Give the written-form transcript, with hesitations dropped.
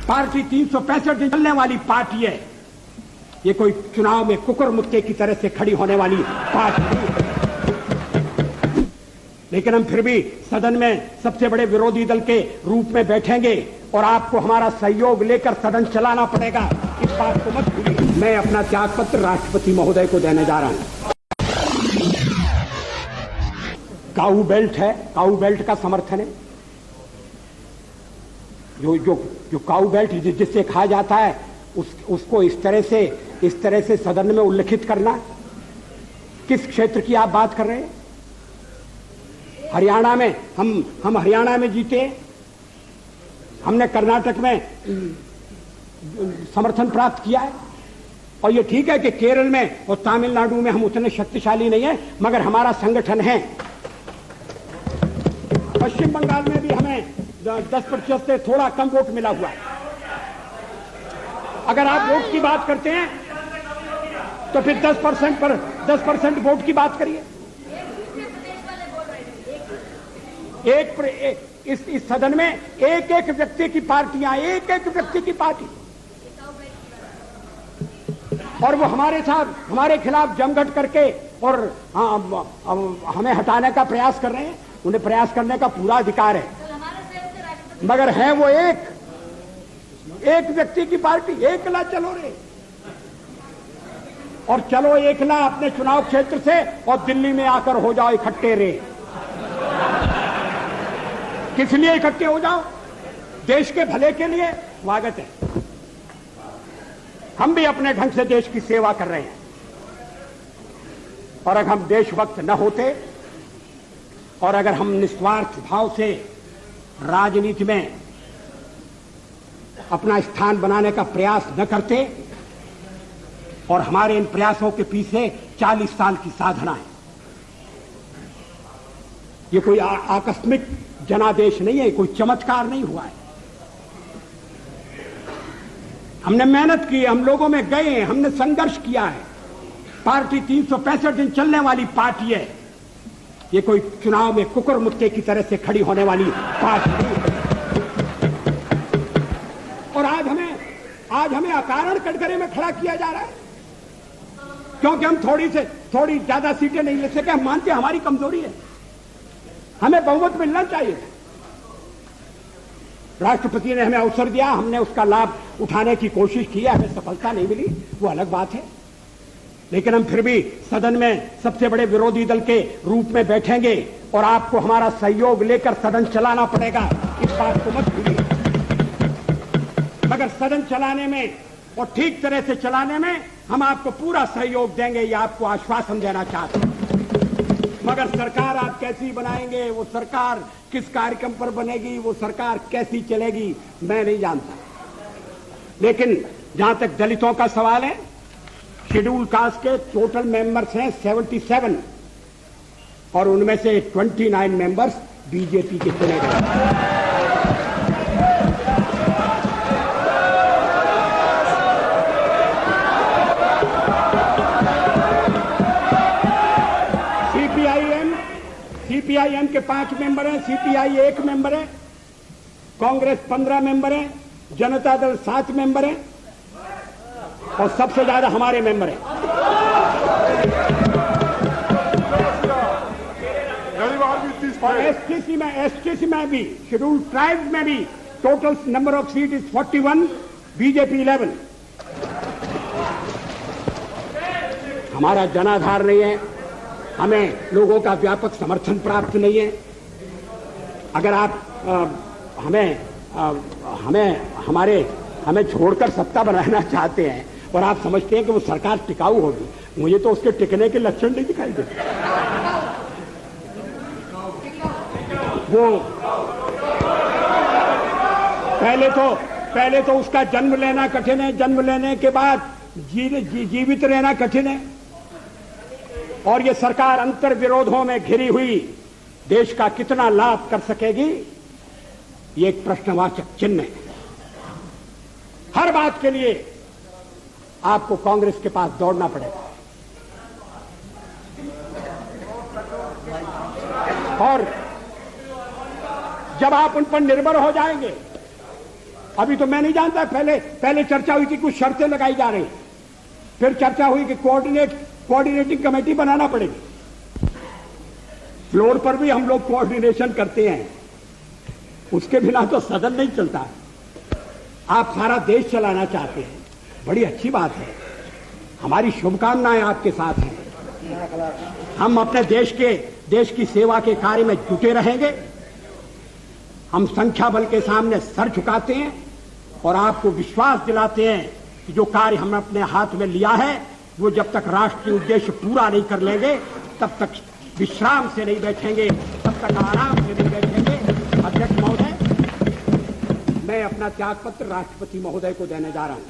Party 365 दिन चलने वाली पार्टी है। ये कोई चुनाव में कुकुर मुक्के की तरह से खड़ी होने वाली पार्टी नहीं है। लेकिन हम फिर भी सदन में सबसे बड़े विरोधी दल के रूप में बैठेंगे और आपको हमारा सहयोग लेकर सदन चलाना पड़ेगा। इस बात को मत भूलिए। मैं अपना त्यागपत्र राष्ट्रपति महोदय को देने जा रहा हूं। काऊ बेल्ट है, काऊ बेल्ट का समर्थन है। जो काऊ बेल्ट जिससे कहा जाता है उसको इस तरह से सदन में उल्लेखित करना। किस क्षेत्र की आप बात कर रहे हैं? हरियाणा में हम हरियाणा में जीते, हमने कर्नाटक में समर्थन प्राप्त किया है। और ये ठीक है कि केरल में और तमिलनाडु में हम उतने शक्तिशाली नहीं है, मगर हमारा संगठन है। पश्चिम बंगाल में भी हमें 10% से थोड़ा कम वोट मिला हुआ है। अगर आप वोट की बात करते हैं तो फिर 10% वोट की बात करिए। इस सदन में एक एक व्यक्ति की पार्टियां, एक एक व्यक्ति की पार्टी, और वो हमारे साथ हमारे खिलाफ जमघट करके और हमें हटाने का प्रयास कर रहे हैं। उन्हें प्रयास करने का पूरा अधिकार है, मगर है वो एक व्यक्ति की पार्टी। एकला चलो रे, और चलो एकला अपने चुनाव क्षेत्र से और दिल्ली में आकर हो जाओ इकट्ठे रे। किस लिए इकट्ठे हो जाओ? देश के भले के लिए। स्वागत है। हम भी अपने ढंग से देश की सेवा कर रहे हैं, और अगर हम देशभक्त न होते और अगर हम निस्वार्थ भाव से राजनीति में अपना स्थान बनाने का प्रयास न करते, और हमारे इन प्रयासों के पीछे 40 साल की साधना है। ये कोई आकस्मिक जनादेश नहीं है, कोई चमत्कार नहीं हुआ है। हमने मेहनत की, हम लोगों में गए, हमने संघर्ष किया है। पार्टी 365 दिन चलने वाली पार्टी है। ये कोई चुनाव में कुकुर मुक्के की तरह से खड़ी होने वाली पार्टी नहीं है। और आज हमें अकारण कटघरे में खड़ा किया जा रहा है, क्योंकि हम थोड़ी ज्यादा सीटें नहीं ले सके। हम मानते हैं हमारी कमजोरी है, हमें बहुमत मिलना चाहिए। राष्ट्रपति ने हमें अवसर दिया, हमने उसका लाभ उठाने की कोशिश की है। हमें सफलता नहीं मिली, वो अलग बात है। लेकिन हम फिर भी सदन में सबसे बड़े विरोधी दल के रूप में बैठेंगे और आपको हमारा सहयोग लेकर सदन चलाना पड़ेगा। इस बात को मत भूलिए। मगर सदन चलाने में और ठीक तरह से चलाने में हम आपको पूरा सहयोग देंगे, ये आपको आश्वासन देना चाहते हैं। मगर सरकार आप कैसी बनाएंगे, वो सरकार किस कार्यक्रम पर बनेगी, वो सरकार कैसी चलेगी, मैं नहीं जानता। लेकिन जहां तक दलितों का सवाल है, शेड्यूल कास्ट के टोटल मेंबर्स हैं 77, और उनमें से 29 मेंबर्स बीजेपी के चुने गए। सीपीआईएम के 5 मेंबर हैं, सीपीआई 1 मेंबर है, कांग्रेस 15 मेंबर है, जनता दल 7 मेंबर है, और सबसे ज्यादा हमारे मेंबर हैं। और एसटीसी में भी, शेड्यूल ट्राइब्स में भी total number of seat is 41, BJP 11। हमारा जनाधार नहीं है, हमें लोगों का व्यापक समर्थन प्राप्त नहीं है। अगर आप हमें छोड़कर सत्ता बनाना चाहते हैं और आप समझते हैं कि वो सरकार टिकाऊ होगी, मुझे तो उसके टिकने के लक्षण नहीं दिखाई देते। वो पहले तो उसका जन्म लेना कठिन है, जन्म लेने के बाद जीवित रहना कठिन है, और ये सरकार अंतर विरोधों में घिरी हुई देश का कितना लाभ कर सकेगी, ये एक प्रश्नवाचक चिन्ह है। हर बात के लिए आपको कांग्रेस के पास दौड़ना पड़ेगा, और जब आप उन पर निर्भर हो जाएंगे अभी तो मैं नहीं जानता, पहले चर्चा हुई थी, कुछ शर्तें लगाई जा रही, फिर चर्चा हुई कि कोऑर्डिनेटिंग कमेटी बनाना पड़ेगी। फ्लोर पर भी हम लोग कोऑर्डिनेशन करते हैं, उसके बिना तो सदन नहीं चलता। आप सारा देश चलाना चाहते हैं, बड़ी अच्छी बात है, हमारी शुभकामनाएं आपके साथ हैं। हम अपने देश की सेवा के कार्य में जुटे रहेंगे। हम संख्या बल के सामने सर झुकाते हैं और आपको विश्वास दिलाते हैं कि जो कार्य हमने अपने हाथ में लिया है वो जब तक राष्ट्रीय उद्देश्य पूरा नहीं कर लेंगे तब तक विश्राम से नहीं बैठेंगे, तब तक आराम से नहीं बैठेंगे। अध्यक्ष महोदय, मैं अपना त्यागपत्र राष्ट्रपति महोदय को देने जा रहा हूं।